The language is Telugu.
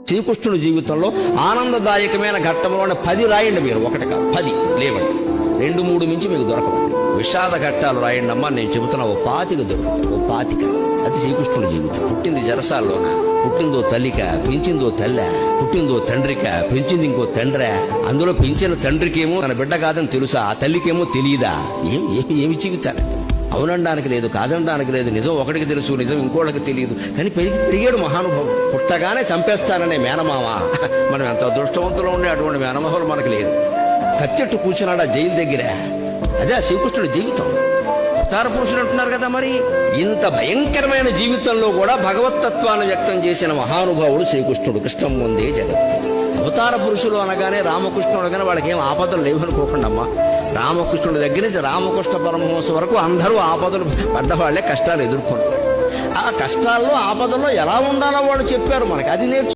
శ్రీకృష్ణుడి జీవితంలో ఆనందదాయకమైన ఘట్టంలోనే 10 రాయండి. మీరు ఒకటి కాదు 10 లేవండి, 2-3 మించి మీకు దొరకవు. విషాద ఘట్టాలు రాయండి అమ్మా. నేను చెబుతున్నా ఓ 25 దొరుకుతుంది. ఓ 25 అది శ్రీకృష్ణుడి జీవితం. పుట్టింది జరసాల్లోన, పుట్టిందో తల్లిక, పెంచిందో తల్లె, పుట్టిందో తండ్రిక, పెంచింది ఇంకో తండ్రే. అందులో పెంచిన తండ్రికేమో తన బిడ్డ కాదని తెలుసా, ఆ తల్లికేమో తెలియదా? ఏమి జీవితాలు. అవునడానికి లేదు, కాదనడానికి లేదు. నిజం ఒకటికి తెలుసు, నిజం ఇంకోటికి తెలియదు. కానీ పెరిగాడు మహానుభావుడు. పుట్టగానే చంపేస్తాననే మేనమామ. మనం ఎంత అదృష్టవంతులు ఉండే అటువంటి మేనమామలు మనకు లేదు. కత్తెట్టు కూర్చున్నాడు ఆ జైలు దగ్గర. అదే శ్రీకృష్ణుడి జీవితం. అవతార పురుషుడు అంటున్నారు కదా, మరి ఇంత భయంకరమైన జీవితంలో కూడా భగవత్తత్వాన్ని వ్యక్తం చేసిన మహానుభావుడు శ్రీకృష్ణుడు. కృష్ణం ముందే జగత్. అవతార పురుషులు అనగానే రామకృష్ణుడు అనగానే వాళ్ళకి ఏం ఆపదలు లేవనుకోకుండా అమ్మా. రామకృష్ణుడి దగ్గర నుంచి రామకృష్ణ పరమహంస వరకు అందరూ ఆపదలు పడ్డవాళ్లే, కష్టాలు ఎదుర్కొన్నారు. ఆ కష్టాల్లో ఆపదల్లో ఎలా ఉండాలో వాళ్ళు చెప్పారు మనకి. అది నేర్చు.